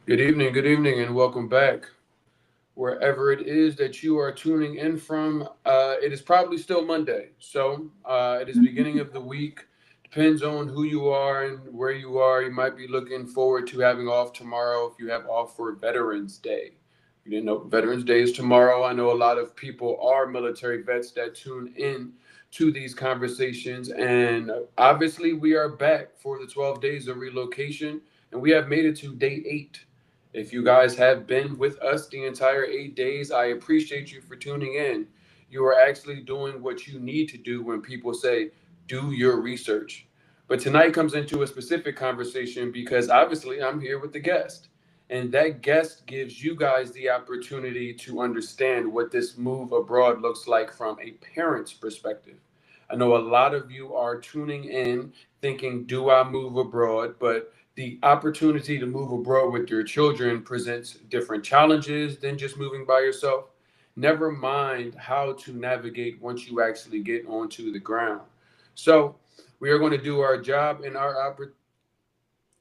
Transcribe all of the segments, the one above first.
Good evening, and welcome back. Wherever it is that you are tuning in from, it is probably still Monday. So it is beginning of the week. Depends on who you are and where you are. You might be looking forward to having off tomorrow if you have off for Veterans Day. You didn't know Veterans Day is tomorrow. I know a lot of people are military vets that tune in to these conversations. And obviously, we are back for the 12 days of relocation, and we have made it to day 8. If you guys have been with us the entire 8 days, I appreciate you for tuning in. You are actually doing what you need to do when people say, do your research. But tonight comes into a specific conversation because obviously I'm here with the guest. And that guest gives you guys the opportunity to understand what this move abroad looks like from a parent's perspective. I know a lot of you are tuning in thinking, do I move abroad? But the opportunity to move abroad with your children presents different challenges than just moving by yourself. Never mind how to navigate once you actually get onto the ground. So, we are going to do our job and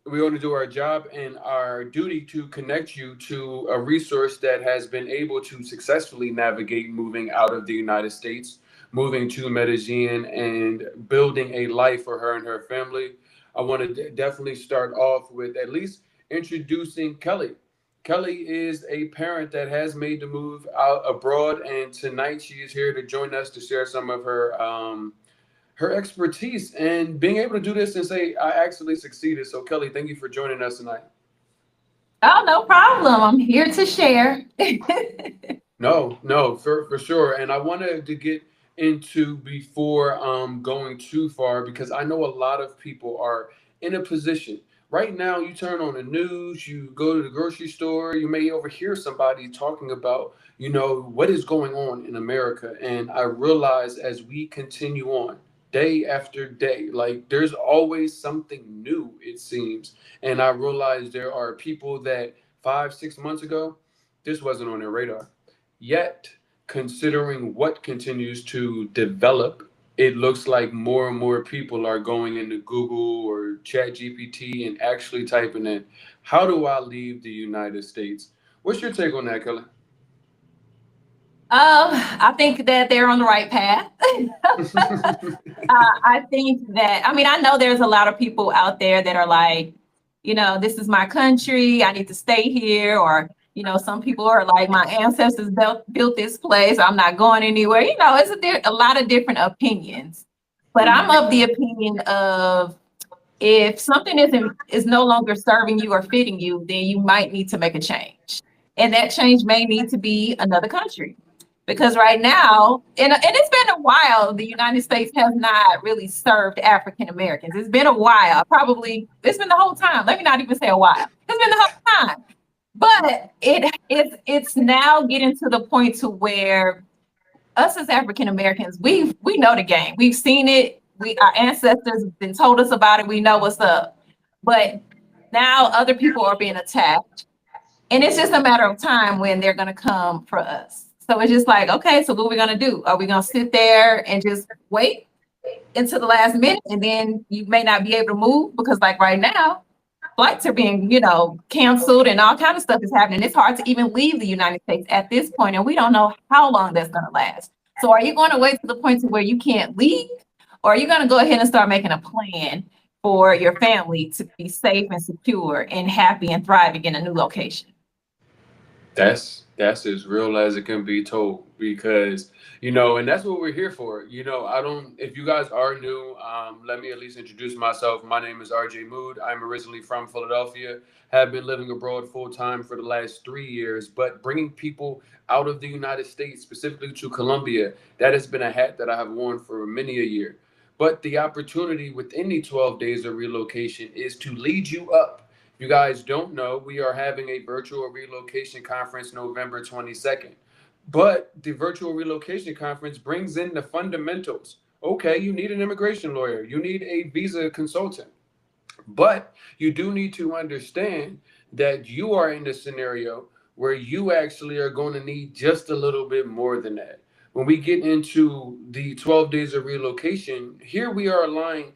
we're going to do our job and our duty to connect you to a resource that has been able to successfully navigate moving out of the United States, moving to Medellin, and building a life for her and her family. I want to definitely start off with at least introducing Kelly. Kelly is a parent that has made the move out abroad, and tonight she is here to join us to share some of her expertise and being able to do this and say, I actually succeeded. So, Kelly, thank you for joining us tonight. Oh, no problem. I'm here to share. No, no, for sure. And I wanted to get into before going too far because I know a lot of people are in a position. Right now, you turn on the news, you go to the grocery store, you may overhear somebody talking about, what is going on in America. And I realize as we continue on, day after day, like there's always something new, it seems. And I realize there are people that 5, 6 months ago, this wasn't on their radar. Yet, considering what continues to develop, it looks like more and more people are going into Google or ChatGPT and actually typing in, how do I leave the United States? What's your take on that, Kelly? I think that they're on the right path. I think that, I mean, I know there's a lot of people out there that are like, this is my country. I need to stay here. Or, some people are like, my ancestors built this place. I'm not going anywhere. It's a lot of different opinions. But I'm Mhm. of the opinion of if something is no longer serving you or fitting you, then you might need to make a change. And that change may need to be another country. Because right now, and it's been a while, the United States has not really served African Americans. It's been a while, probably, it's been the whole time. Let me not even say a while. It's been the whole time. But it's now getting to the point to where us as African Americans, we know the game. We've seen it. Our ancestors have been told us about it. We know what's up. But now other people are being attacked. And it's just a matter of time when they're gonna come for us. So it's just like, okay, so what are we gonna do? Are we gonna sit there and just wait until the last minute and then you may not be able to move? Because like right now, flights are being, canceled and all kind of stuff is happening. It's hard to even leave the United States at this point, and we don't know how long that's going to last. So, are you going to wait to the point to where you can't leave, or are you going to go ahead and start making a plan for your family to be safe and secure and happy and thriving in a new location? That's as real as it can be told because and that's what we're here for. I don't. If you guys are new, let me at least introduce myself. My name is RJ Mood. I'm originally from Philadelphia. Have been living abroad full time for the last 3 years, but bringing people out of the United States, specifically to Colombia, that has been a hat that I have worn for many a year. But the opportunity within the 12 days of relocation is to lead you up. You guys don't know, we are having a virtual relocation conference November 22nd. But the virtual relocation conference brings in the fundamentals. Okay, you need an immigration lawyer, you need a visa consultant, but you do need to understand that you are in a scenario where you actually are going to need just a little bit more than that. When we get into the 12 days of relocation, here we are allowing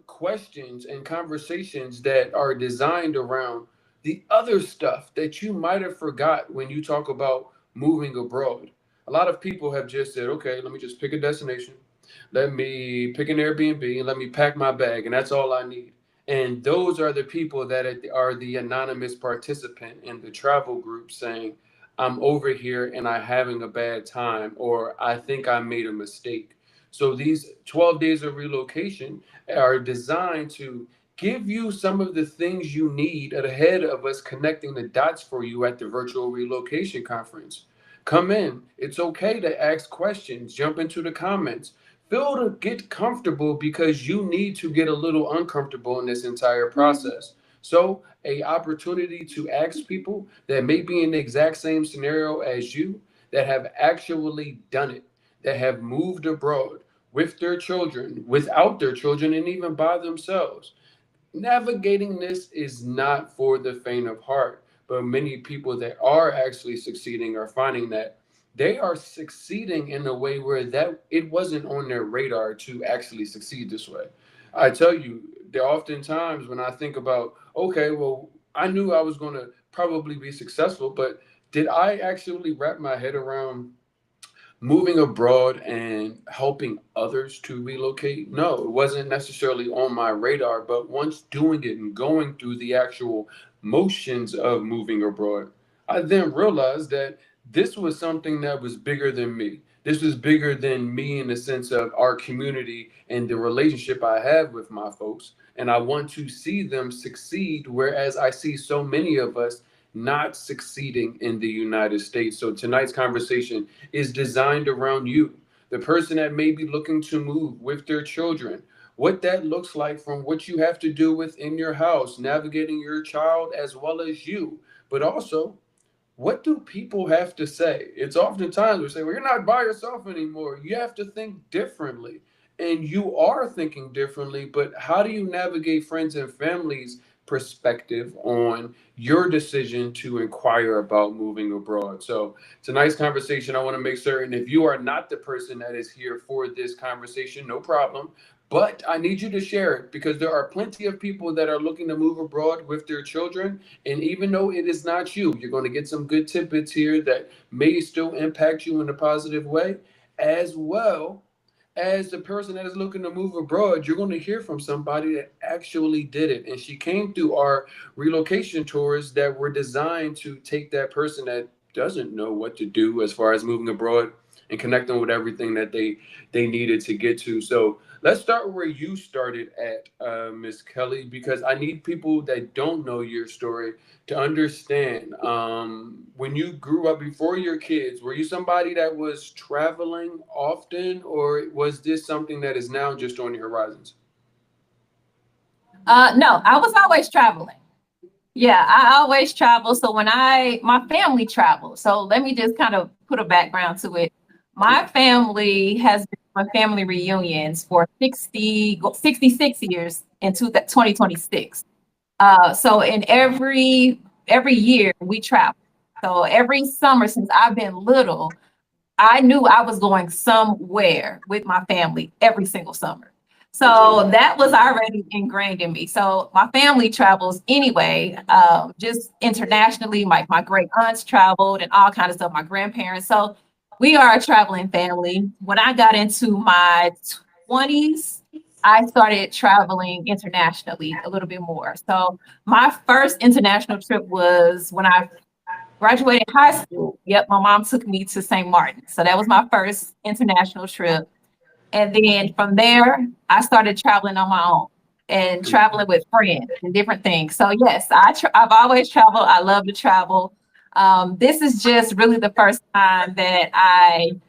questions and conversations that are designed around the other stuff that you might have forgot when you talk about moving abroad. A lot of people have just said, okay, let me just pick a destination, let me pick an Airbnb, and let me pack my bag, and that's all I need. And those are the people that are the anonymous participant in the travel group saying, I'm over here and I'm having a bad time, or I think I made a mistake. So these 12 days of relocation are designed to give you some of the things you need ahead of us connecting the dots for you at the virtual relocation conference. Come in. It's okay to ask questions, jump into the comments. Feel to get comfortable because you need to get a little uncomfortable in this entire process. So, a opportunity to ask people that may be in the exact same scenario as you, that have actually done it, that have moved abroad with their children, without their children, and even by themselves. Navigating this is not for the faint of heart, but many people that are actually succeeding are finding that they are succeeding in a way where that it wasn't on their radar to actually succeed this way. I tell you, there are often times when I think about, okay, well, I knew I was going to probably be successful, but did I actually wrap my head around moving abroad and helping others to relocate? No, it wasn't necessarily on my radar, but once doing it and going through the actual motions of moving abroad, I then realized that this was something that was bigger than me. This was bigger than me in the sense of our community and the relationship I have with my folks. And I want to see them succeed, whereas I see so many of us not succeeding in the United States. So tonight's conversation is designed around you, the person that may be looking to move with their children, what that looks like from what you have to do within your house, navigating your child as well as you, but also what do people have to say? It's oftentimes we say, well, you're not by yourself anymore. You have to think differently. And you are thinking differently, but how do you navigate friends and families' perspective on your decision to inquire about moving abroad? So it's a nice conversation. I want to make certain if you are not the person that is here for this conversation, no problem. But I need you to share it because there are plenty of people that are looking to move abroad with their children. And even though it is not you, you're going to get some good tidbits here that may still impact you in a positive way, as well as the person that is looking to move abroad. You're going to hear from somebody that actually did it. And she came through our relocation tours that were designed to take that person that doesn't know what to do as far as moving abroad and connect them with everything that they needed to get to. So let's start where you started at, Miss Kelly, because I need people that don't know your story to understand. When you grew up before your kids, were you somebody that was traveling often, or was this something that is now just on your horizons? No, I was always traveling. Yeah, I always travel. So my family travels. So let me just kind of put a background to it. My family has been on family reunions for 66 years into 2026. So in every year we travel. So every summer since I've been little, I knew I was going somewhere with my family every single summer. So that was already ingrained in me. So my family travels anyway, just internationally. My great aunts traveled and all kinds of stuff, my grandparents. So we are a traveling family. When I got into my 20s, I started traveling internationally a little bit more. So my first international trip was when I graduated high school. Yep, my mom took me to St. Martin. So that was my first international trip. And then from there, I started traveling on my own and traveling with friends and different things. So yes, I've always traveled. I love to travel. This is just really the first time that I'm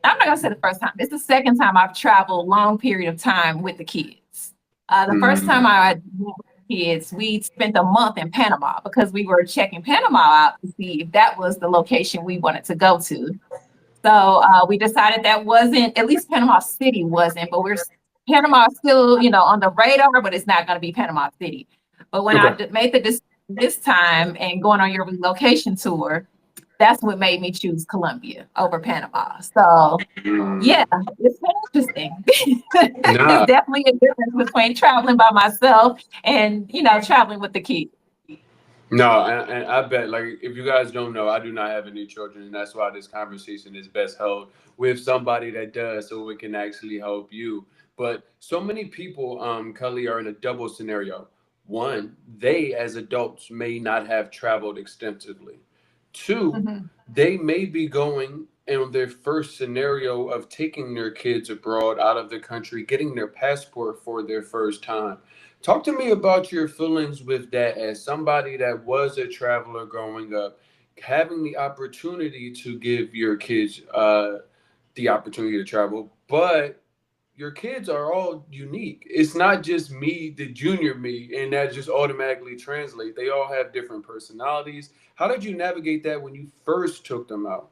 not gonna say the first time. It's the second time I've traveled long period of time with the kids. The first time Mm. I went with the kids, we spent a month in Panama because we were checking Panama out to see if that was the location we wanted to go to. So we decided that wasn't, at least Panama City wasn't, but Panama is still, on the radar, but it's not going to be Panama City. But when I Okay. made the decision this time and going on your relocation tour, that's what made me choose Colombia over Panama. So yeah, Mm. it's been interesting. It's Nah. definitely a difference between traveling by myself and, traveling with the kids. No, and I bet, like, if you guys don't know, I do not have any children, and that's why this conversation is best held with somebody that does, so we can actually help you. But so many people, Kelly, are in a double scenario. One, they as adults may not have traveled extensively. Two, Mhm. they may be going in their first scenario of taking their kids abroad out of the country, getting their passport for their first time. Talk to me about your feelings with that as somebody that was a traveler growing up, having the opportunity to give your kids the opportunity to travel, but your kids are all unique. It's not just me, the junior me, and that just automatically translate. They all have different personalities. How did you navigate that when you first took them out?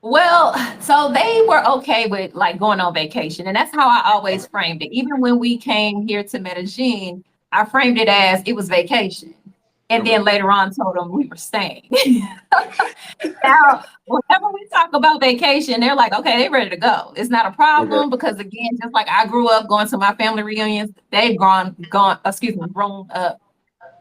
Well, so they were okay with like going on vacation, and that's how I always framed it. Even when we came here to Medellin, I framed it as it was vacation, and Okay. then later on told them we were staying. Now, whenever we talk about vacation, they're like, okay, they're ready to go. It's not a Okay. problem because again, just like I grew up going to my family reunions, they've grown up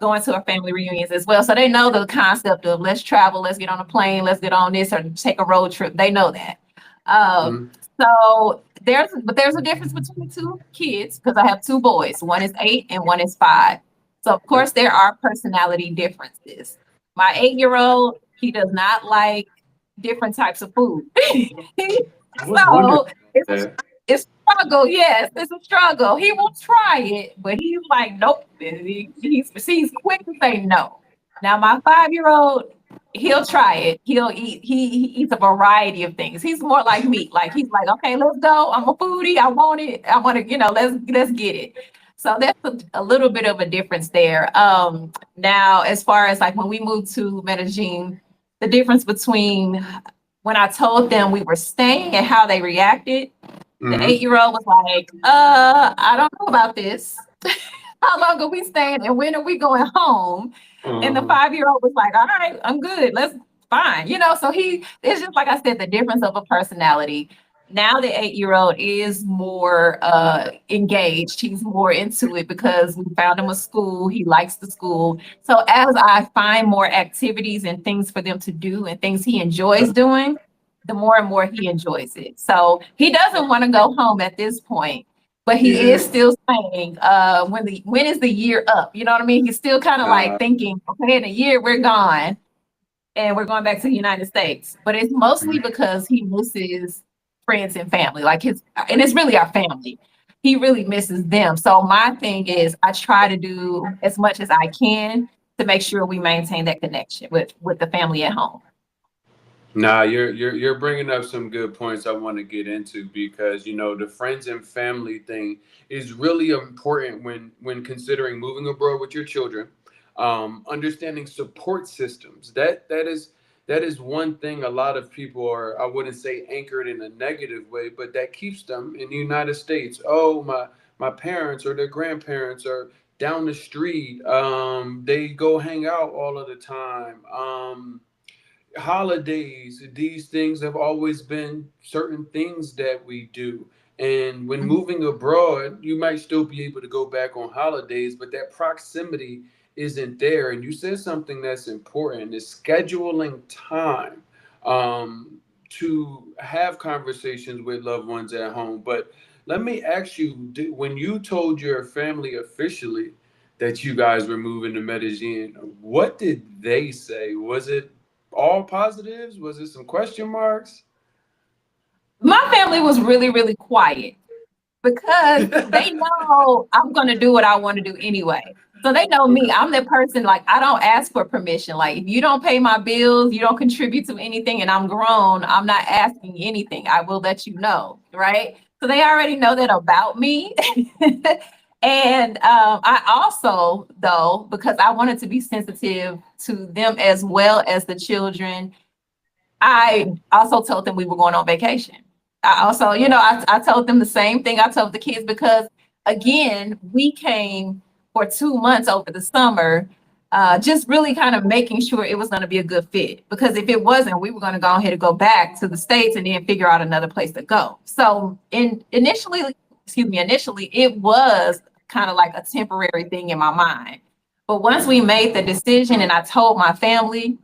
going to our family reunions as well. So they know the concept of let's travel, let's get on a plane, let's get on this or take a road trip. They know that. Um, Mhm. so there's a difference between the two kids because I have two boys. One is 8 and one is 5. So of Okay. course there are personality differences. My 8-year-old, he does not like different types of food. I was wondering So it's a that. it's a struggle. Yes, it's a struggle. He will try it, but he's like, nope. He's quick to say no. Now my 5-year-old, he'll try it. He eats a variety of things. He's more like me. Like he's like, okay, let's go. I'm a foodie. I want it. I want to, let's get it. So that's a little bit of a difference there. Now as far as like when we moved to Medellin, the difference between when I told them we were staying and how they reacted, the Mm-hmm. 8-year-old was like, I don't know about this. How long are we staying and when are we going home? And the Uh-huh. 5-year-old was like, all right, I'm good. Let's fine. So it's just like I said, the difference of a personality. Now the 8-year-old is more engaged. He's more into it because we found him a school. He likes the school. So as I find more activities and things for them to do and things he enjoys doing, the more and more he enjoys it. So he doesn't want to go home at this point, but he Yeah. is still saying, when is the year up? You know what I mean? He's still kind of like Uh, thinking, okay, in a year we're gone and we're going back to the United States. But it's mostly because he misses friends and family, like and it's really our family. He really misses them. So my thing is, I try to do as much as I can to make sure we maintain that connection with the family at home. Nah, you're bringing up some good points I want to get into because the friends and family thing is really important when considering moving abroad with your children. Understanding support systems that is one thing a lot of people are, I wouldn't say anchored in a negative way, but that keeps them in the United States. Oh, my parents or their grandparents are down the street. They go hang out all of the time. Holidays, these things have always been certain things that we do. And when Mhm. moving abroad, you might still be able to go back on holidays, but that proximity isn't there. And you said something that's important is scheduling time to have conversations with loved ones at home. But let me ask you, when you told your family officially that you guys were moving to Medellin, what did they say? Was it all positives? Was it some question marks? My family was really, really quiet because they know I'm going to do what I want to do anyway. So they know me. Okay. I'm that person, like, I don't ask for permission. Like, if you don't pay my bills, you don't contribute to anything, and I'm grown, I'm not asking anything. I will let you know. Right. So they already know that about me. And I also, though, because I wanted to be sensitive to them as well as the children, I also told them we were going on vacation. I also, I told them the same thing I told the kids because, again, we came for 2 months over the summer, just really kind of making sure it was going to be a good fit. Because if it wasn't, we were going to go ahead and go back to the States and then figure out another place to go. So initially, it was kind of like a temporary thing in my mind. But once we made the decision and I told my family,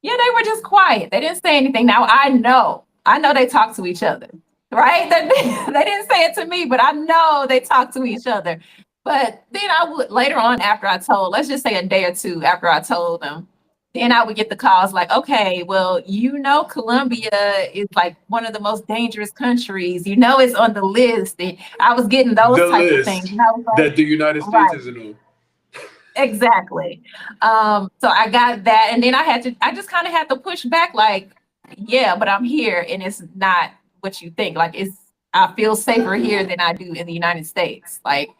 yeah, they were just quiet. They didn't say anything. Now I know they talk to each other, right? They didn't say it to me, but I know they talk to each other. But then I would later on after I told, let's just say a day or two after I told them, then I would get the calls like, okay, well, Colombia is like one of the most dangerous countries. It's on the list. And I was getting those The type of things. list And I was like, that the United States right. isn't on. Exactly. So I got that, and then I just kind of had to push back, like, yeah, but I'm here, and it's not what you think. Like, I feel safer here than I do in the United States. Like,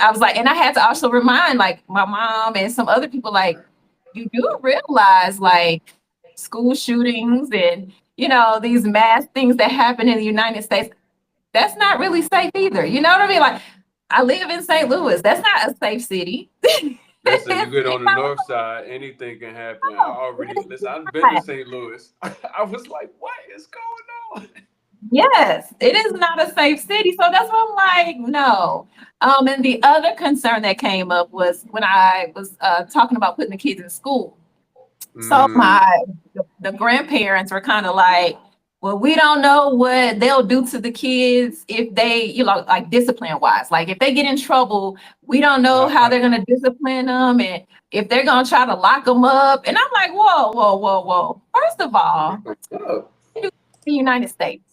I was like, and I had to also remind, like, my mom and some other people, like, you do realize, like, school shootings and these mass things that happen in the United States. That's not really safe either. You know what I mean? Like, I live in St. Louis. That's not a safe city. Listen, you get on the You north side, anything can happen. I know, already it is listen. I've been to not. St. Louis. I was like, what is going on? Yes, it is not a safe city. So that's why I'm like, no. And the other concern that came up was when I was talking about putting the kids in school. So Mm, the grandparents were kind of like, well, we don't know what they'll do to the kids if they, like discipline wise. Like if they get in trouble, we don't know how uh, they're going to discipline them and if they're going to try to lock them up. And I'm like, whoa, whoa, whoa, whoa. First of all, oh, they do in the United States.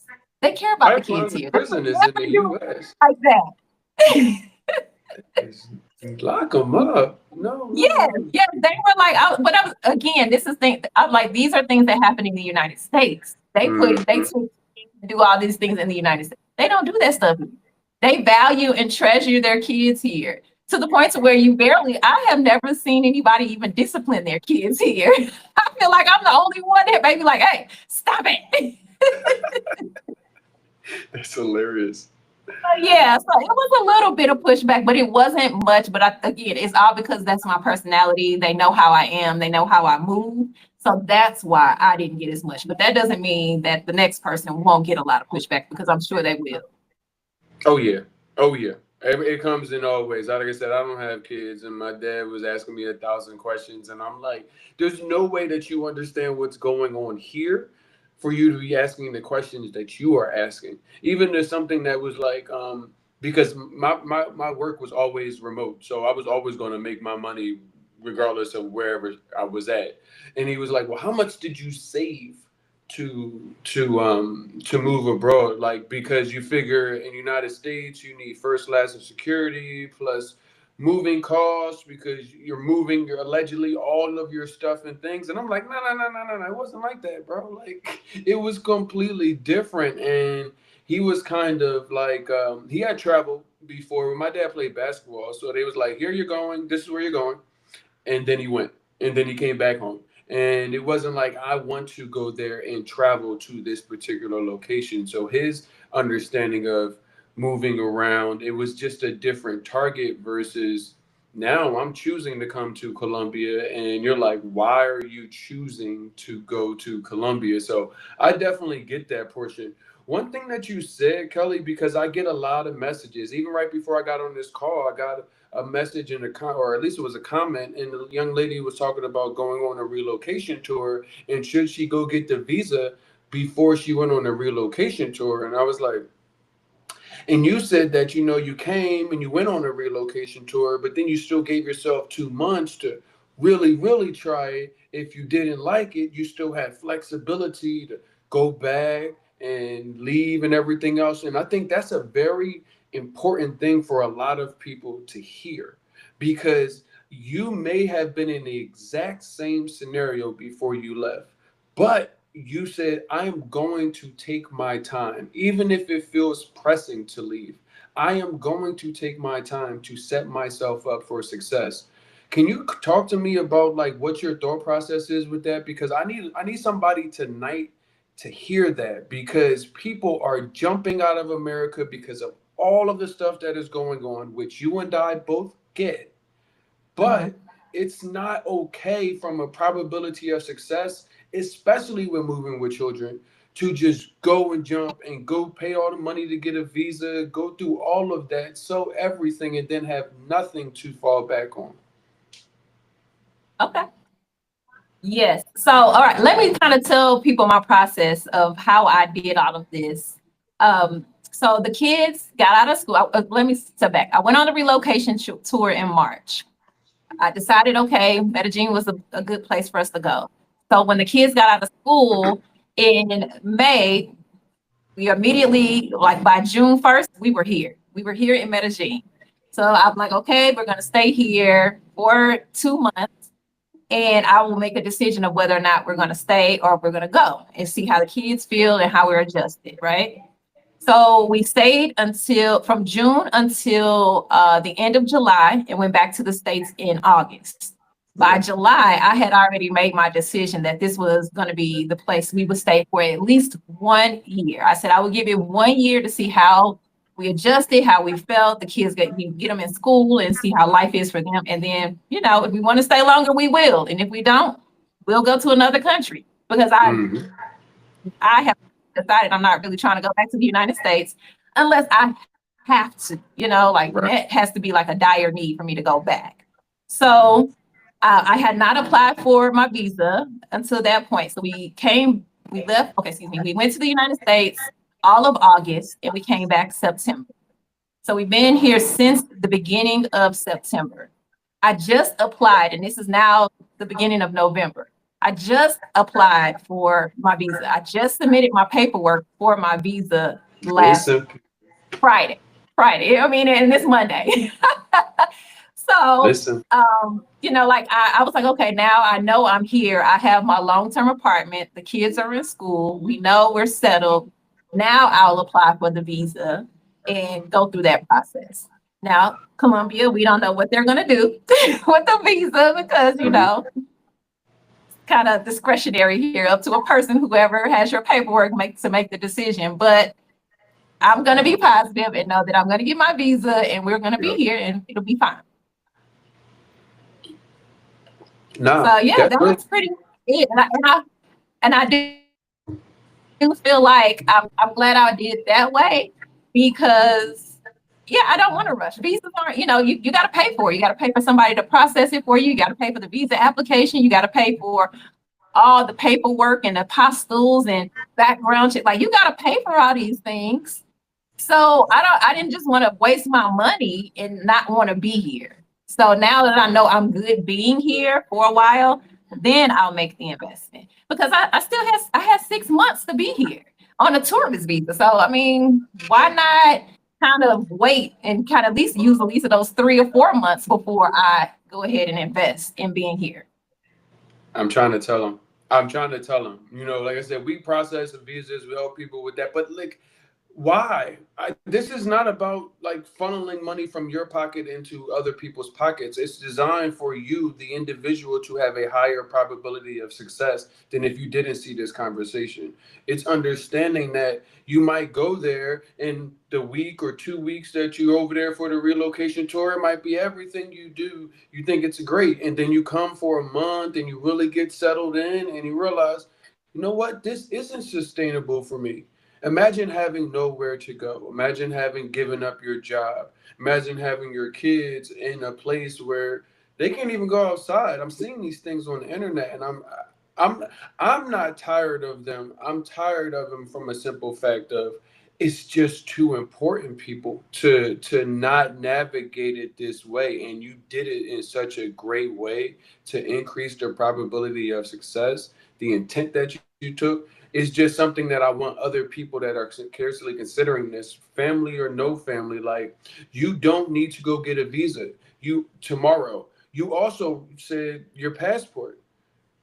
They care about the pipeline kids to here. They're prison is in the never do U.S. it like that. It's, lock them up. No, no, Yes, no. yes, they were like, but I was again. This is thing. I'm like, these are things that happen in the United States. They Mm, took do all these things in the United States. They don't do that stuff. They value and treasure their kids here to the point to where I have never seen anybody even discipline their kids here. I feel like I'm the only one that may be like, hey, stop it. that's hilarious. Yeah, so it was a little bit of pushback, but it wasn't much. But again, it's all because that's my personality. They know how I am, they know how I move. So that's why I didn't get as much. But that doesn't mean that the next person won't get a lot of pushback because I'm sure they will. Oh yeah, oh yeah. It comes in all ways. Like I said, I don't have kids, and my dad was asking me 1,000 questions, and I'm like, "There's no way that you understand what's going on here, for you to be asking the questions that you are asking." Even there's something that was like, because my work was always remote, so I was always going to make my money regardless of wherever I was at. And he was like, "Well, how much did you save to move abroad, like because you figure in United States you need first class of security plus moving costs because you're moving your allegedly all of your stuff and things." And I'm like, no, no, no, no, no, no, it wasn't like that, bro. Like it was completely different. And he was kind of like, he had traveled before. When my dad played basketball, so they was like, here you're going, this is where you're going. And then he went, and then he came back home. And it wasn't like I want to go there and travel to this particular location. So his understanding of moving around, it was just a different target versus now I'm choosing to come to Colombia. And you're like, why are you choosing to go to Colombia? So I definitely get that portion. One thing that you said, Kelly, because I get a lot of messages, even right before I got on this call, I got a message in or at least it was a comment, and the young lady was talking about going on a relocation tour, and should she go get the visa before she went on a relocation tour. And I was like, and you said that you came and you went on a relocation tour, but then you still gave yourself 2 months to really, really try it. If you didn't like it, you still had flexibility to go back and leave and everything else. And I think that's a very important thing for a lot of people to hear, because you may have been in the exact same scenario before you left, but you said, I'm going to take my time, even if it feels pressing to leave. I am going to take my time to set myself up for success. Can you talk to me about like what your thought process is with that? Because I need somebody tonight to hear that, because people are jumping out of America because of all of the stuff that is going on, which you and I both get. Mhm. But it's not okay from a probability of success, especially when moving with children, to just go and jump and go pay all the money to get a visa, go through all of that, so everything, and then have nothing to fall back on. Okay. Yes. So, all right, let me kind of tell people my process of how I did all of this. So the kids got out of school. Let me step back. I went on a relocation tour in March. I decided, okay, Medellin was a good place for us to go. So when the kids got out of school in May, we immediately, like by June 1st, we were here. We were here in Medellin. So I'm like, okay, we're going to stay here for 2 months and I will make a decision of whether or not we're going to stay or we're going to go and see how the kids feel and how we're adjusted, right? So we stayed until from June until the end of July and went back to the States in August. By July, I had already made my decision that this was going to be the place we would stay for at least 1 year. I said I would give it 1 year to see how we adjusted, how we felt. The kids get them in school and see how life is for them. And then, if we want to stay longer, we will. And if we don't, we'll go to another country because Hmm. I have decided I'm not really trying to go back to the United States unless I have to, like when Right. it has to be like a dire need for me to go back. So I had not applied for my visa until that point. So we left, okay, excuse me, we went to the United States all of August and we came back September. So we've been here since the beginning of September. I just applied, and this is now the beginning of November. I just applied for my visa. I just submitted my paperwork for my visa last Listen, Friday. Friday. I mean, and it's Monday. So, listen. like I was like, okay, now I know I'm here. I have my long-term apartment. The kids are in school. We know we're settled. Now I'll apply for the visa and go through that process. Now, Colombia, we don't know what they're going to do with the visa because, Hmm. kind of discretionary here, up to a person, whoever has your paperwork to make the decision. But I'm going to be positive and know that I'm going to get my visa and we're going to be Yep. here and it'll be fine. Nah, So yeah, that definitely. was pretty it. And I do feel like I'm glad I did it that way because yeah, I don't want to rush. Visas aren't, you got to pay for it. You got to pay for somebody to process it for you. You got to pay for the visa application. You got to pay for all the paperwork and the apostles and background check. Like you got to pay for all these things. So I didn't just want to waste my money and not want to be here. So now that I know I'm good being here for a while, then I'll make the investment because I had 6 months to be here on a tourist visa. So I mean, why not kind of wait and kind of at least use at least of those 3 or 4 months before I go ahead and invest in being here? I'm trying to tell them. I'm trying to tell them. Like I said, we process the visas. We help people with that. But like, why? This is not about like funneling money from your pocket into other people's pockets. It's designed for you, the individual, to have a higher probability of success than if you didn't see this conversation. It's understanding that you might go there in the week or 2 weeks that you're over there for the relocation tour. It might be everything you do. You think it's great. And then you come for a month and you really get settled in and you realize, you know what? This isn't sustainable for me. Imagine having nowhere to go. Imagine having given up your job. Imagine having your kids in a place where they can't even go outside. I'm seeing these things on the internet and I'm I'm not tired of them. I'm tired of them from a simple fact of it's just too important, people, to not navigate it this way. And you did it in such a great way to increase the probability of success. The intent that you took is just something that I want other people that are seriously considering this, family or no family, like, you don't need to go get a visa you tomorrow. You also said your passport.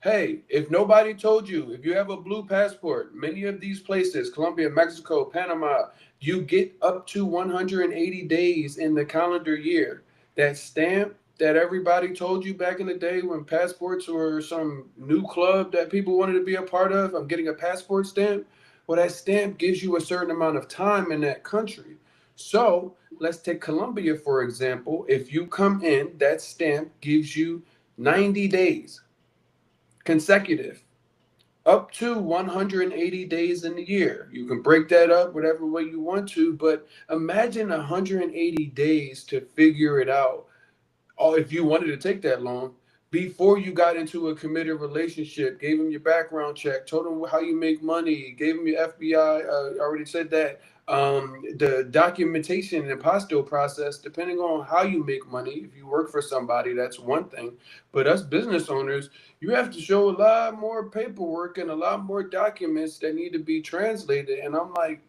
Hey, if nobody told you, if you have a blue passport, many of these places, Colombia, Mexico, Panama, you get up to 180 days in the calendar year. That stamp that everybody told you back in the day when passports were some new club that people wanted to be a part of, I'm getting a passport stamp. Well, that stamp gives you a certain amount of time in that country. So let's take Colombia, for example. If you come in, that stamp gives you 90 days consecutive, up to 180 days in the year. You can break that up whatever way you want to, but imagine 180 days to figure it out. Or if you wanted to take that long, before you got into a committed relationship, gave them your background check, told them how you make money, gave them your FBI, already said that. The documentation and apostille process, depending on how you make money, if you work for somebody, that's one thing. But us business owners, you have to show a lot more paperwork and a lot more documents that need to be translated. And I'm like,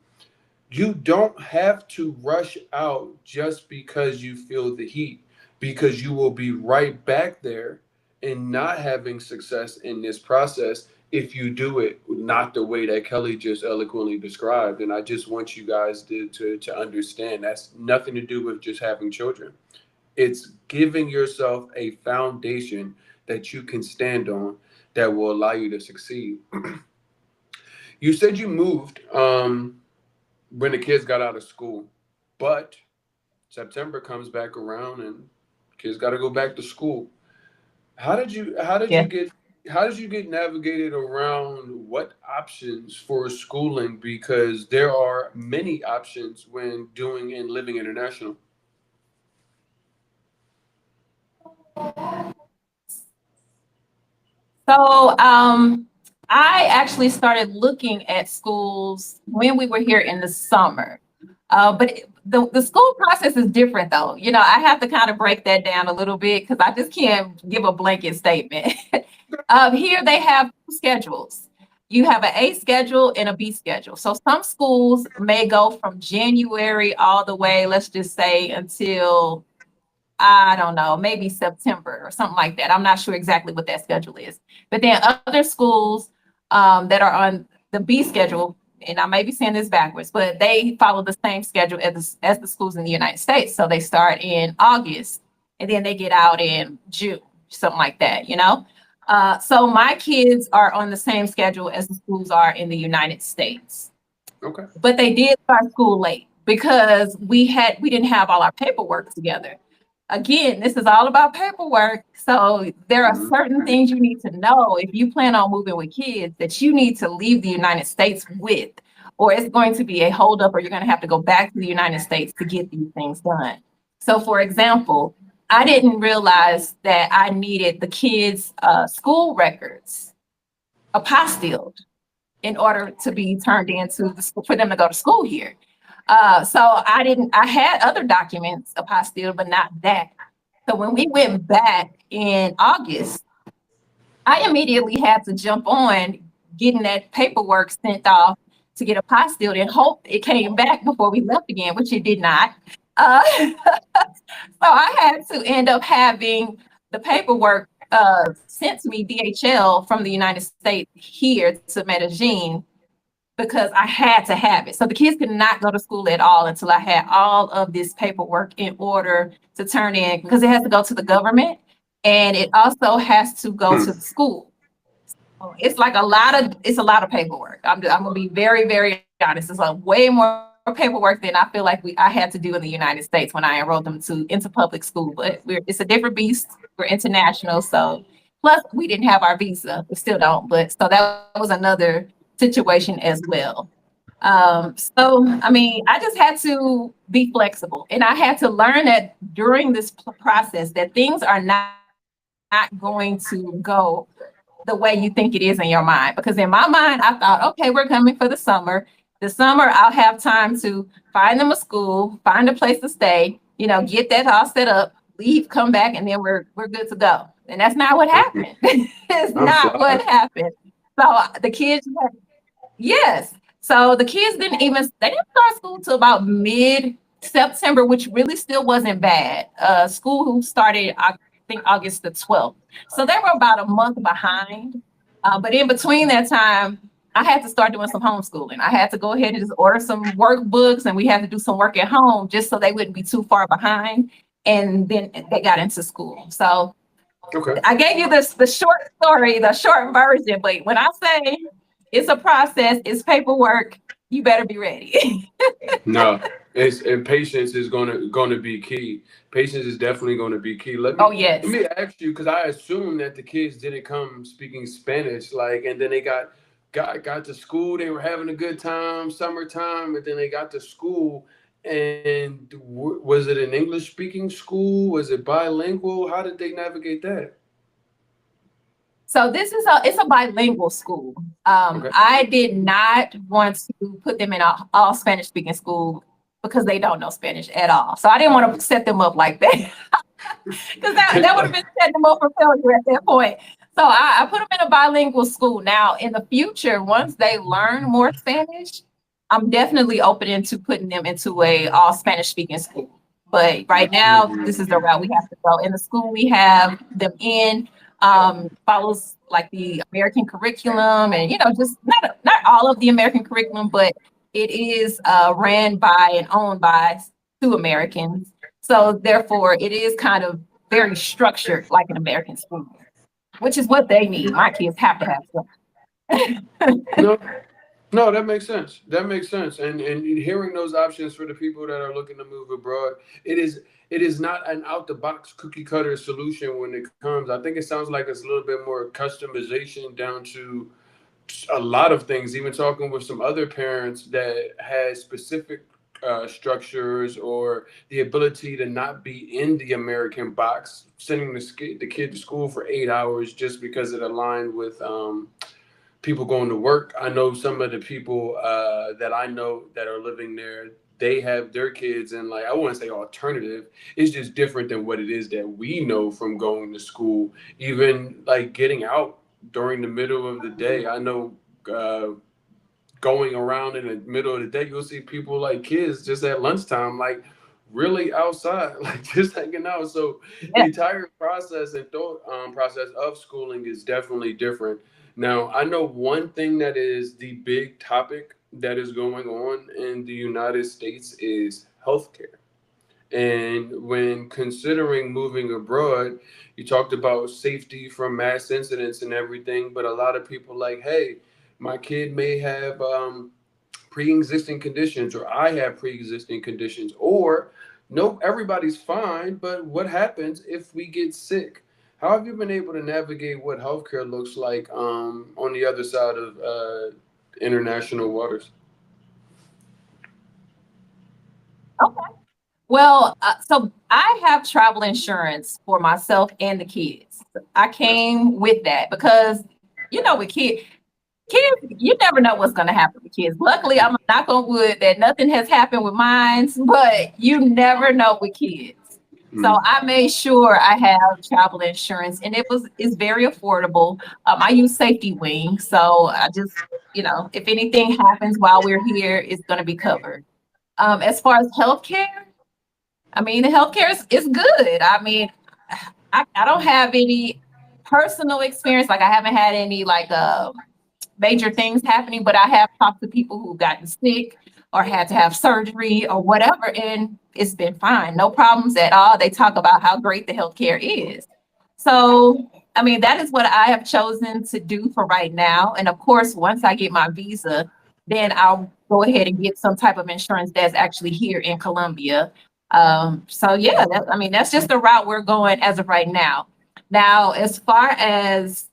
you don't have to rush out just because you feel the heat, because you will be right back there and not having success in this process if you do it not the way that Kelly just eloquently described. And I just want you guys to understand that's nothing to do with just having children. It's giving yourself a foundation that you can stand on that will allow you to succeed. You said you moved when the kids got out of school, but September comes back around and kids got to go back to school. Yeah. How did you get navigated around what options for schooling, because there are many options when doing and living international. So I actually started looking at schools when we were here in the summer. But the school process is different though. I have to kind of break that down a little bit because I just can't give a blanket statement. Here they have two schedules. You have an A schedule and a B schedule. So some schools may go from January all the way, let's just say, until I don't know, maybe September or something like that. I'm not sure exactly what that schedule is. But then other schools that are on the B schedule, and I may be saying this backwards, but they follow the same schedule as the schools in the United States. So they start in August and then they get out in June, something like that. So my kids are on the same schedule as the schools are in the United States. Okay. But they did start school late because we didn't have all our paperwork together. Again, this is all about paperwork. So there are certain things you need to know if you plan on moving with kids that you need to leave the United States with, or it's going to be a holdup, or you're going to have to go back to the United States to get these things done. So, for example, I didn't realize that I needed the kids' school records apostilled in order to be turned into for them to go to school here. So I had other documents apostilled, but not that. So when we went back in August, I immediately had to jump on getting that paperwork sent off to get apostilled and hope it came back before we left again, which it did not. So I had to end up having the paperwork sent to me DHL from the United States here to Medellin because I had to have it. So the kids could not go to school at all until I had all of this paperwork in order to turn in, because it has to go to the government and it also has to go to the school. So it's a lot of paperwork. I'm gonna be very, very honest. It's like way more paperwork than I feel like I had to do in the United States when I enrolled them into public school. But it's a different beast. We're international, so plus we didn't have our visa. We still don't, but so that was another situation as well. So I mean, I just had to be flexible, and I had to learn that during this process that things are not going to go the way you think it is in your mind. Because in my mind, I thought, okay, we're coming for the summer. The summer, I'll have time to find them a school, find a place to stay, get that all set up, leave, come back, and then we're good to go. And that's not what happened. It's not what happened. So the kids, yes. So the kids they didn't start school till about mid-September, which really still wasn't bad. School started, I think, August the 12th. So they were about a month behind. But in between that time, I had to start doing some homeschooling. I had to go ahead and just order some workbooks, and we had to do some work at home just so they wouldn't be too far behind. And then they got into school. So Okay. I gave you the short story, the short version. But when I say it's a process, it's paperwork, you better be ready. No, and patience is gonna be key. Patience is definitely gonna be key. Oh, Let yes. me ask you, because I assume that the kids didn't come speaking Spanish, like, and then they got to school. They were having a good time, summertime, and then they got to school. And was it an English speaking school? Was it bilingual? How did they navigate that? So it's a bilingual school. Okay. I did not want to put them in a all Spanish speaking school because they don't know Spanish at all. So I didn't want to set them up like that because that would have been setting them up for failure at that point. So I put them in a bilingual school. Now, in the future, once they learn more Spanish, I'm definitely open into putting them into a all Spanish speaking school. But right now, this is the route we have to go. In the school we have them in follows like the American curriculum, and just not all of the American curriculum, but it is ran by and owned by two Americans. So therefore, it is kind of very structured like an American school, which is what they need. My kids have to have No, no, that makes sense. That makes sense. And hearing those options for the people that are looking to move abroad, it is not an out the box cookie cutter solution when it comes. I think it sounds like it's a little bit more customization down to a lot of things. Even talking with some other parents that had specific structures or the ability to not be in the American box, sending the kid to school for 8 hours just because it aligned with people going to work. I know some of the people that I know that are living there, they have their kids in, like, I wouldn't say alternative. It's just different than what it is that we know from going to school. Even like getting out during the middle of the day. I know uh, going around in the middle of the day, you'll see people like kids just at lunchtime, like really outside, like just hanging out. So the yeah. entire process and thought process of schooling is definitely different. Now, I know one thing that is the big topic that is going on in the United States is healthcare. And when considering moving abroad, you talked about safety from mass incidents and everything, but a lot of people like, hey, my kid may have pre-existing conditions, or I have pre-existing conditions, or nope, everybody's fine, but what happens if we get sick? How have you been able to navigate what healthcare looks like on the other side of international waters? Okay. Well, so I have travel insurance for myself and the kids. I Okay. came with that because, with kids, you never know what's going to happen with kids. Luckily, I'm knock on wood that nothing has happened with mine, but you never know with kids. So Mm. I made sure I have travel insurance, and it's very affordable. I use Safety Wing, so I just, if anything happens while we're here, it's going to be covered. As far as healthcare, I mean, the healthcare is good. I mean, I don't have any personal experience. Like I haven't had any like major things happening, but I have talked to people who've gotten sick or had to have surgery or whatever, and it's been fine. No problems at all. They talk about how great the healthcare is. So, I mean, that is what I have chosen to do for right now. And of course, once I get my visa, then I'll go ahead and get some type of insurance that's actually here in Colombia. So yeah, I mean, that's just the route we're going as of right now. Now, as far as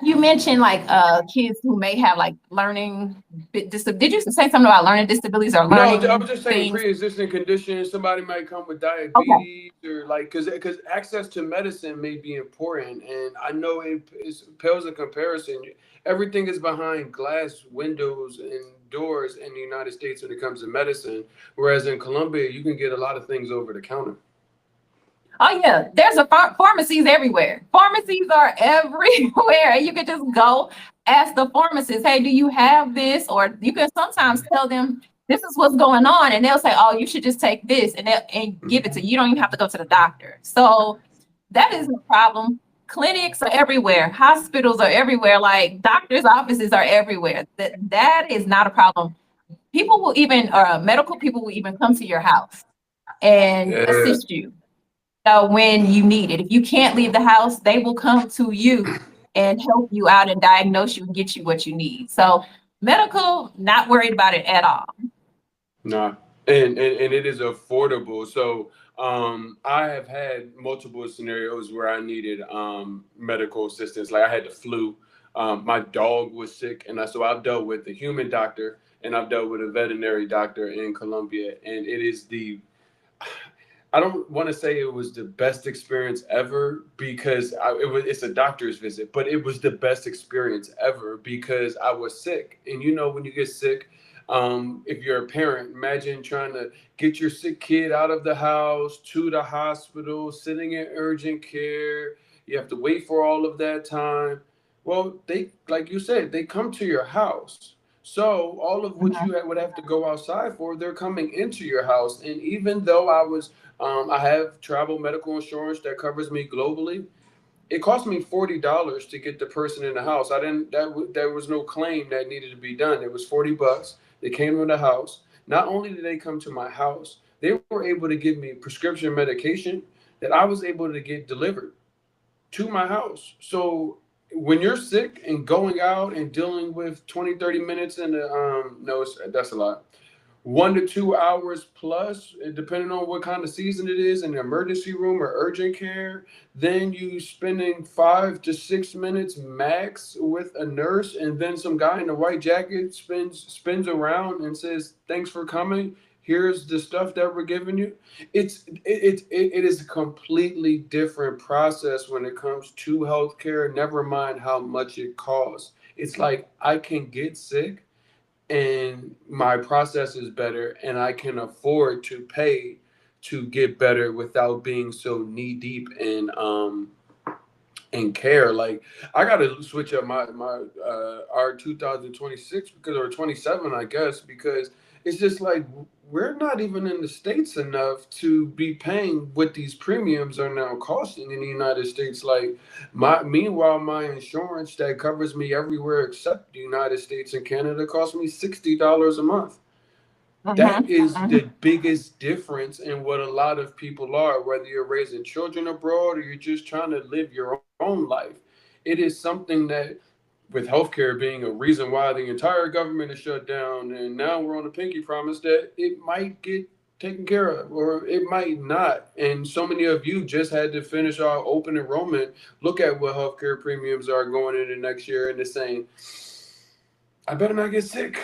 you mentioned like kids who may have like learning did you say something about learning disabilities or No, I learning was just saying things? pre-existing conditions. Somebody might come with Okay. diabetes or like because access to medicine may be important, and I know it pales in comparison. Everything is behind glass windows and doors in the United States when it comes to medicine, whereas in Colombia you can get a lot of things over the counter. Oh yeah, there's a pharmacies everywhere. Pharmacies are everywhere. You can just go ask the pharmacist, hey, do you have this? Or you can sometimes tell them this is what's going on, and they'll say, oh, you should just take this and give it to you. You don't even have to go to the doctor. So that is a problem. Clinics are everywhere, hospitals are everywhere, like doctors' offices are everywhere. That is not a problem. People will even medical people will even come to your house and Yeah. assist you when you need it. If you can't leave the house, they will come to you and help you out and diagnose you and get you what you need. So medical, not worried about it at all. Nah, and it is affordable. So I have had multiple scenarios where I needed medical assistance. Like I had the flu. My dog was sick, and so I've dealt with a human doctor and I've dealt with a veterinary doctor in Colombia, and it is the I don't want to say it was the best experience ever because it's a doctor's visit, but it was the best experience ever because I was sick. And you know, when you get sick, if you're a parent, imagine trying to get your sick kid out of the house to the hospital, sitting in urgent care. You have to wait for all of that time. Well, they, like you said, they come to your house. So all of what Mhm. you would have to go outside for, they're coming into your house. And even though I have travel medical insurance that covers me globally. It cost me $40 to get the person in the house. I didn't. There was no claim that needed to be done. It was $40. They came to the house. Not only did they come to my house, they were able to give me prescription medication that I was able to get delivered to my house. So when you're sick and going out and dealing with 20, 30 minutes in the no, that's a lot. 1 to 2 hours plus, depending on what kind of season it is, in the emergency room or urgent care. Then you spending 5 to 6 minutes max with a nurse, and then some guy in a white jacket spins around and says, "Thanks for coming. Here's the stuff that we're giving you." It is a completely different process when it comes to healthcare. Never mind how much it costs. It's like I can get sick and my process is better and I can afford to pay to get better without being so knee deep in care. Like I gotta switch up my our 2026 because or 27 I guess because it's just like we're not even in the States enough to be paying what these premiums are now costing in the United States. Like meanwhile my insurance that covers me everywhere except the United States and Canada costs me $60 a month. That Mhm. is Mhm. the biggest difference in what a lot of people are, whether you're raising children abroad or you're just trying to live your own life. It is something that, with healthcare being a reason why the entire government is shut down, and now we're on a pinky promise that it might get taken care of or it might not. And so many of you just had to finish our open enrollment. Look at what healthcare premiums are going into next year, and they're saying, I better not get sick.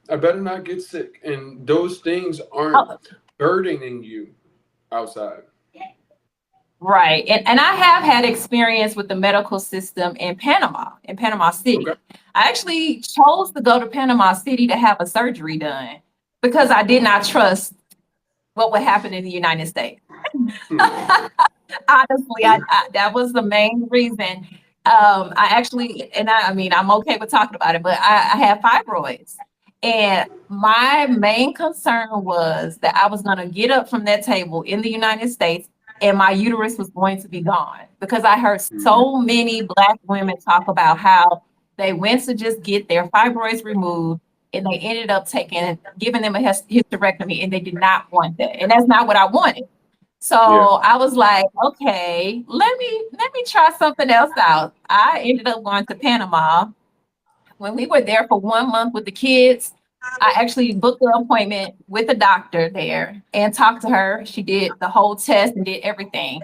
I better not get sick. And those things aren't Oh, burdening you outside. right. And I have had experience with the medical system in Panama Okay. City. I actually chose to go to Panama City to have a surgery done because I did not trust what would happen in the United States. Hmm. Honestly, that was the main reason. I actually, and I mean, I'm okay with talking about it, but I have fibroids. And my main concern was that I was going to get up from that table in the United States and my uterus was going to be gone because I heard Mhm. so many Black women talk about how they went to just get their fibroids removed and they ended up giving them a hysterectomy and they did not want that. And that's not what I wanted. So Yeah. I was like, okay, let me try something else out. I ended up going to Panama. When we were there for 1 month with the kids, I actually booked an appointment with a doctor there and talked to her. She did the whole test and did everything.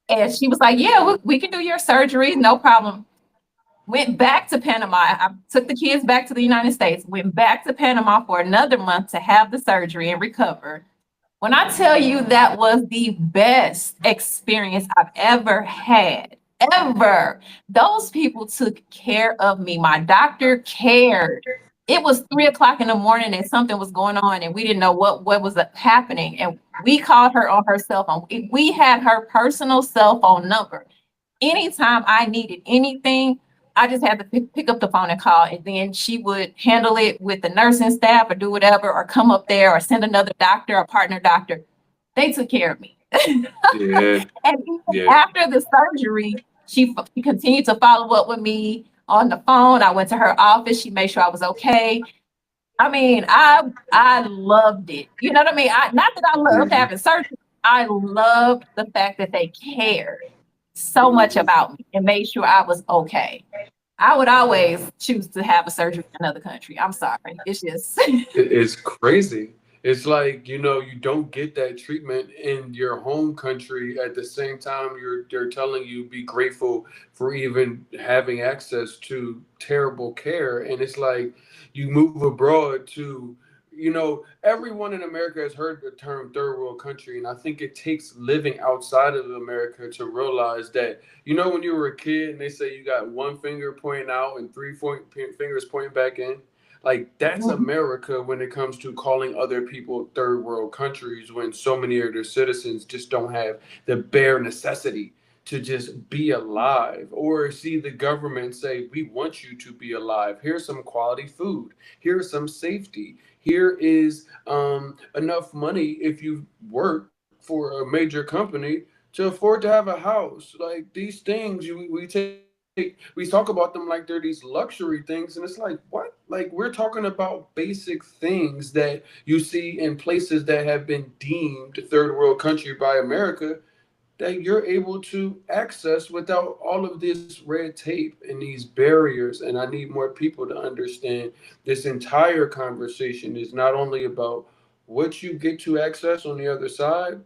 And she was like, yeah, we can do your surgery, no problem. Went back to Panama. I took the kids back to the United States, went back to Panama for another month to have the surgery and recover. When I tell you that was the best experience I've ever had, ever, those people took care of me. My doctor cared. It was 3 o'clock in the morning and something was going on, and we didn't know what was happening. And we called her on her cell phone. We had her personal cell phone number. Anytime I needed anything, I just had to pick up the phone and call, and then she would handle it with the nursing staff or do whatever, or come up there or send another doctor or partner doctor. They took care of me. Yeah. And even Yeah. after the surgery, she continued to follow up with me on the phone. I went to her office. She made sure I was okay. I mean, I loved it. You know what I mean? Not that I loved Hmm. having surgery. I loved the fact that they cared so much Hmm. about me and made sure I was okay. I would always choose to have a surgery in another country. I'm sorry. It's just It's crazy. It's like, you don't get that treatment in your home country at the same time they're telling you be grateful for even having access to terrible care. And it's like you move abroad to everyone in America has heard the term third world country, and I think it takes living outside of America to realize that, when you were a kid and they say you got one finger pointing out and fingers pointing back in, like that's Mhm. America when it comes to calling other people third world countries when so many of their citizens just don't have the bare necessity to just be alive, or see the government say, we want you to be alive. Here's some quality food. Here's some safety. Here is enough money if you work for a major company to afford to have a house. Like these things, we talk about them like they're these luxury things, and it's like, what? Like we're talking about basic things that you see in places that have been deemed third world country by America that you're able to access without all of this red tape and these barriers. And I need more people to understand this entire conversation is not only about what you get to access on the other side,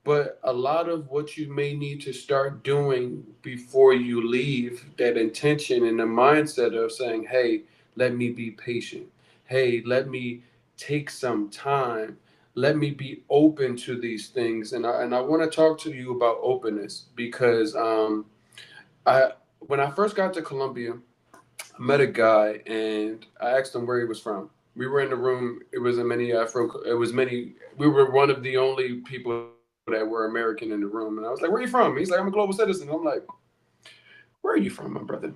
but a lot of what you may need to start doing before you leave, that intention and the mindset of saying, hey, let me be patient. Hey, let me take some time. Let me be open to these things. And I want to talk to you about openness because I when I first got to Colombia, I met a guy and I asked him where he was from. We were in the room. It was a many Afro. It was many. We were one of the only people that were American in the room. And I was like, "Where are you from?" He's like, "I'm a global citizen." I'm like, "Where are you from, my brother?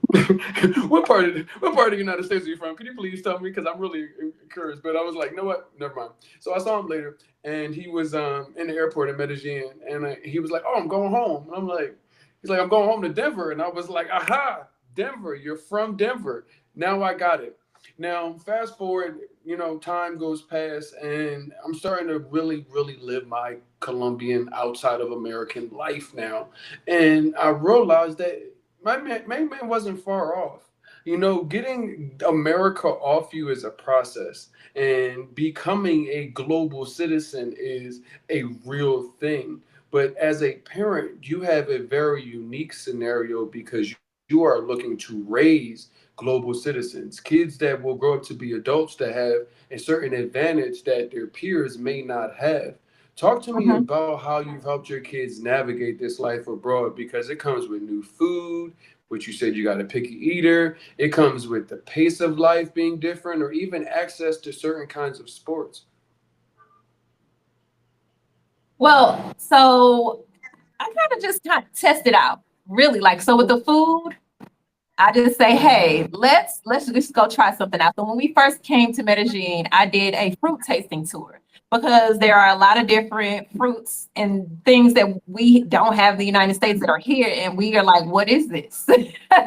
What part of the United States are you from? Can you please tell me? Because I'm really curious." But I was like, "You know what? Never mind." So I saw him later, and he was in the airport in Medellin, and he was like, "Oh, I'm going home." And I'm like, "He's like, I'm going home to Denver," and I was like, "Aha, Denver! You're from Denver." Now I got it. Now fast forward, time goes past, and I'm starting to really, really live my Colombian outside of American life now, and I realized that my man wasn't far off. Getting America off you is a process, and becoming a global citizen is a real thing. But as a parent, you have a very unique scenario because you are looking to raise global citizens, kids that will grow up to be adults that have a certain advantage that their peers may not have. Talk to me Mhm. about how you've helped your kids navigate this life abroad because it comes with new food, which you said you got a picky eater. It comes with the pace of life being different, or even access to certain kinds of sports. Well, so I kind of just kind of test it out, really. Like, so with the food, I just say, hey, let's just go try something out. So when we first came to Medellin, I did a fruit tasting tour because there are a lot of different fruits and things that we don't have in the United States that are here, and we are like, what is this?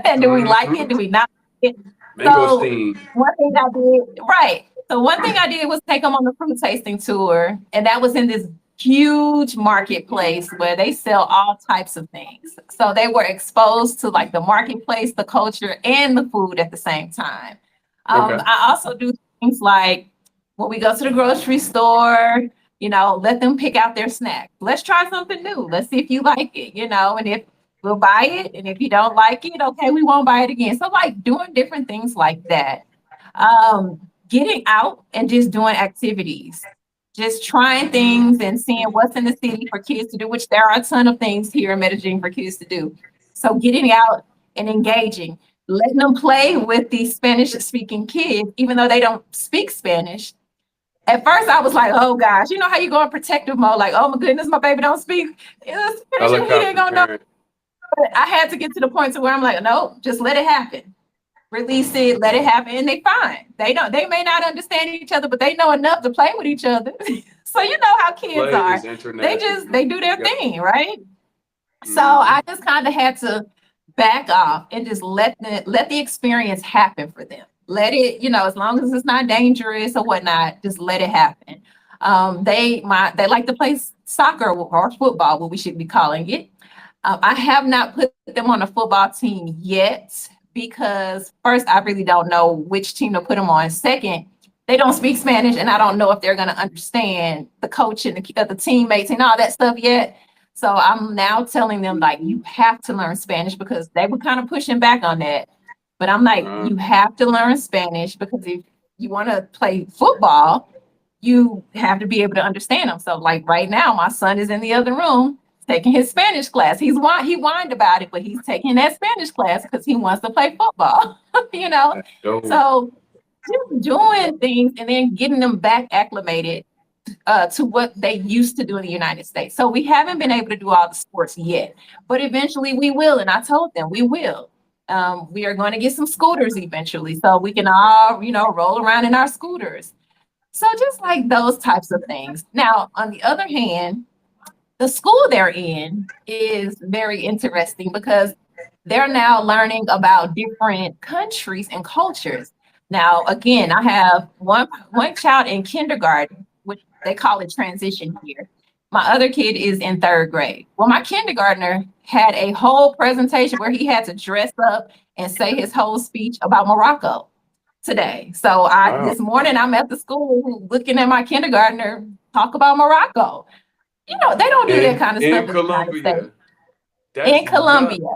And do we like it? Mm-hmm. Do we not like it? So Mangosteen. one thing I did, right. So one thing I did was take them on the fruit tasting tour, and that was in this huge marketplace where they sell all types of things. So they were exposed to like the marketplace, the culture, and the food at the same time. Okay. I also do things like when we go to the grocery store, let them pick out their snack. Let's try something new. Let's see if you like it, and if we'll buy it. And if you don't like it, okay, we won't buy it again. So like doing different things like that. Getting out and just doing activities, just trying things and seeing what's in the city for kids to do, which there are a ton of things here in Medellin for kids to do. So getting out and engaging, letting them play with these Spanish speaking kids, even though they don't speak Spanish. At first, I was like, oh gosh, you know how you go in protective mode, like, oh my goodness, my baby don't speak Spanish and he ain't Helicopter gonna know. parent. But I had to get to the point to where I'm like, no, just let it happen. Release it, let it happen, and they fine. They may not understand each other, but they know enough to play with each other. So you know how kids Play are. is They just international. they do their Yep. thing, right? So Mm-hmm. I just kind of had to back off and just let the experience happen for them. Let it, as long as it's not dangerous or whatnot, just let it happen. They like to play soccer or football, what we should be calling it. I have not put them on a football team yet because first, I really don't know which team to put them on. Second, they don't speak Spanish, and I don't know if they're going to understand the coach and the teammates and all that stuff yet. So I'm now telling them like you have to learn Spanish because they were kind of pushing back on that. But I'm like, Uh, you have to learn Spanish because if you want to play football, you have to be able to understand them. So like right now, my son is in the other room taking his Spanish class. He whined about it, but he's taking that Spanish class because he wants to play football, you know? That's dope. So just doing things and then getting them back acclimated to what they used to do in the United States. So we haven't been able to do all the sports yet, but eventually we will. And I told them we will. We are going to get some scooters eventually so we can all, roll around in our scooters. So just like those types of things. Now, on the other hand, the school they're in is very interesting because they're now learning about different countries and cultures. Now, again, I have one child in kindergarten, which they call it transition year. My other kid is in third grade. Well, my kindergartner had a whole presentation where he had to dress up and say his whole speech about Morocco today. So Wow. this morning I'm at the school looking at my kindergartner talk about Morocco. They don't do that kind of In stuff in the United States. Colombia. That's In nuts. Colombia,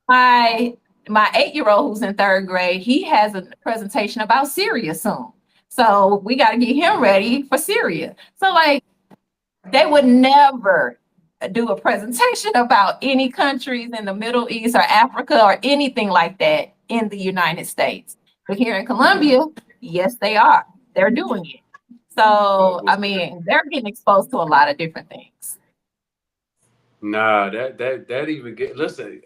my 8-year-old who's in third grade, he has a presentation about Syria soon. So we got to get him ready for Syria. So like they would never do a presentation about any countries in the Middle East or Africa or anything like that in the United States. But here in Colombia, yes, they are. They're doing it. So, I Well, mean, they're getting exposed to a lot of different things. nah, that even get listen,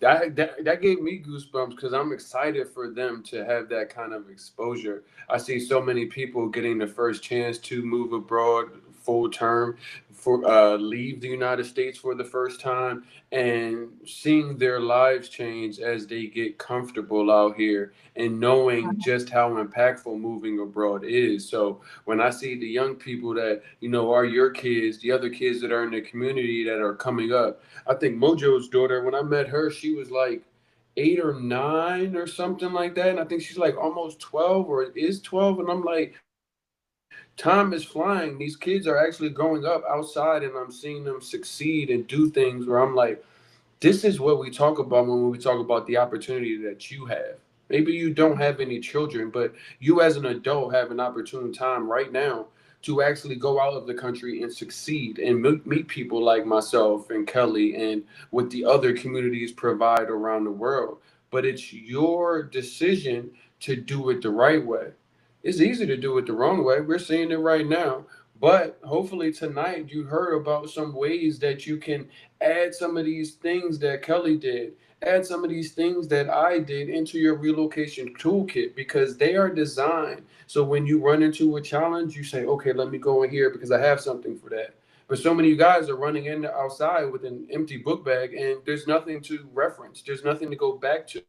that gave me goosebumps because I'm excited for them to have that kind of exposure. I see so many people getting the first chance to move abroad full term for leave the United States for the first time and seeing their lives change as they get comfortable out here and knowing just how impactful moving abroad is. So when I see the young people that are your kids, the other kids that are in the community that are coming up. I think Mojo's daughter, when I met her, she was like 8 or 9 or something like that, and I think she's like almost 12 or is 12, and I'm like, time is flying. These kids are actually growing up outside, and I'm seeing them succeed and do things where I'm like, this is what we talk about when we talk about the opportunity that you have. Maybe you don't have any children, but you as an adult have an opportune time right now to actually go out of the country and succeed and meet people like myself and Kelly and what the other communities provide around the world. But it's your decision to do it the right way. It's easy to do it the wrong way. We're seeing it right now. But hopefully tonight you heard about some ways that you can add some of these things that Kelly did, add some of these things that I did into your relocation toolkit because they are designed so when you run into a challenge, you say, okay, let me go in here because I have something for that. But so many of you guys are running in outside with an empty book bag and there's nothing to reference. There's nothing to go back to.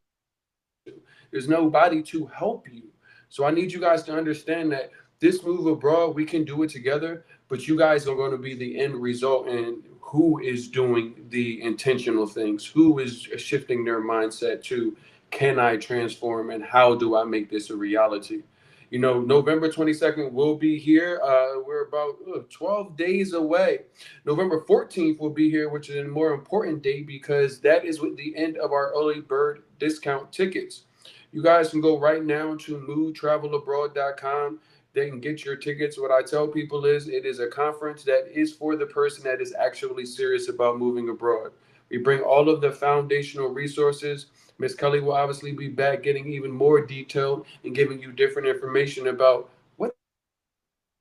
There's nobody to help you. So I need you guys to understand that this move abroad, we can do it together, but you guys are going to be the end result and who is doing the intentional things, who is shifting their mindset to can I transform and how do I make this a reality? November 22nd will be here. We're about 12 days away. November 14th will be here, which is a more important date because that is with the end of our early bird discount tickets. You guys can go right now to moodtravelabroad.com. They can get your tickets. What I tell people is it is a conference that is for the person that is actually serious about moving abroad. We bring all of the foundational resources. Miss Kelly will obviously be back getting even more detail and giving you different information about what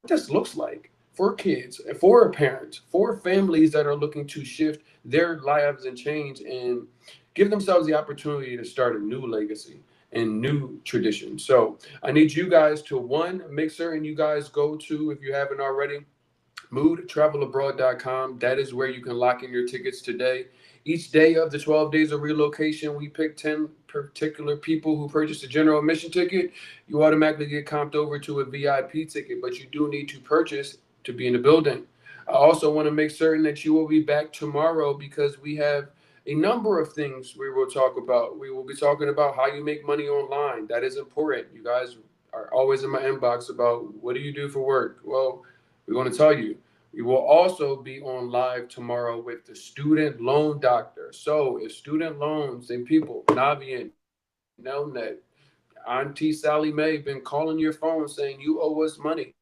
this looks like for kids, for parents, for families that are looking to shift their lives and change and give themselves the opportunity to start a new legacy and new tradition. So I need you guys to one, make certain you guys go to, if you haven't already, moodtravelabroad.com. That is where you can lock in your tickets today. Each day of the 12 days of relocation, we pick 10 particular people who purchase a general admission ticket. You automatically get comped over to a VIP ticket, but you do need to purchase to be in the building. I also want to make certain that you will be back tomorrow because we have a number of things we will talk about. We will be talking about how you make money online. That is important. You guys are always in my inbox about what do you do for work? Well, we want to tell you. We will also be on live tomorrow with the student loan doctor. So if student loans and people, Navi and Nelnet, Auntie Sally Mae been calling your phone saying you owe us money.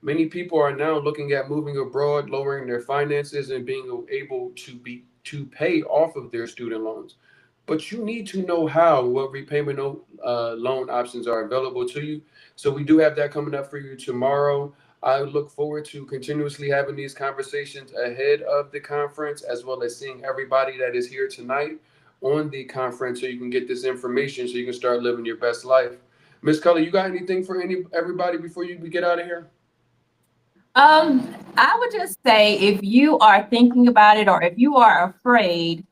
Many people are now looking at moving abroad, lowering their finances, and being able to pay off of their student loans. But you need to know how, what repayment loan options are available to you. So we do have that coming up for you tomorrow. I look forward to continuously having these conversations ahead of the conference, as well as seeing everybody that is here tonight on the conference, so you can get this information, so you can start living your best life. Miss Cully, you got anything for everybody before you we get out of here? I would just say if you are thinking about it or if you are afraid,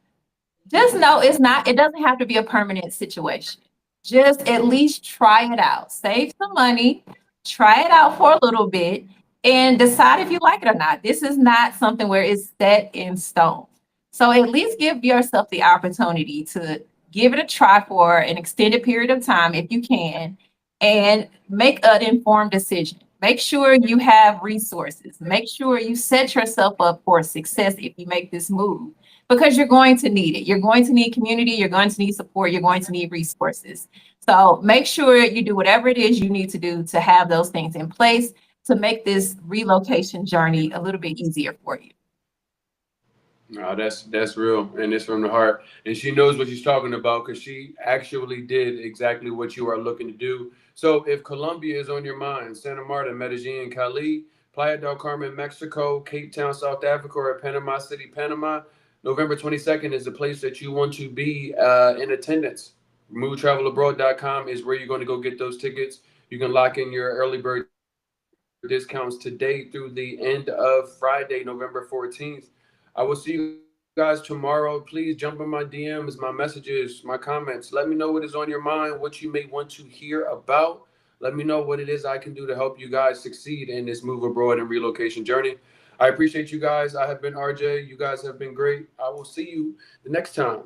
just know it doesn't have to be a permanent situation. Just at least try it out. Save some money, try it out for a little bit, and decide if you like it or not. This is not something where it's set in stone. So at least give yourself the opportunity to give it a try for an extended period of time if you can, and make an informed decision. Make sure you have resources. Make sure you set yourself up for success if you make this move, because you're going to need it. You're going to need community, you're going to need support, you're going to need resources. So make sure you do whatever it is you need to do to have those things in place to make this relocation journey a little bit easier for you. No, that's real, and it's from the heart. And she knows what she's talking about because she actually did exactly what you are looking to do. So if Colombia is on your mind, Santa Marta, Medellin, Cali, Playa del Carmen, Mexico, Cape Town, South Africa, or Panama City, Panama, November 22nd is the place that you want to be in attendance. MoveTravelAbroad.com is where you're going to go get those tickets. You can lock in your early bird discounts today through the end of Friday, November 14th. I will see you guys tomorrow. Please jump in my DMs, my messages, my comments. Let me know what is on your mind, what you may want to hear about. Let me know what it is I can do to help you guys succeed in this move abroad and relocation journey. I appreciate you guys. I have been RJ. You guys have been great. I will see you the next time.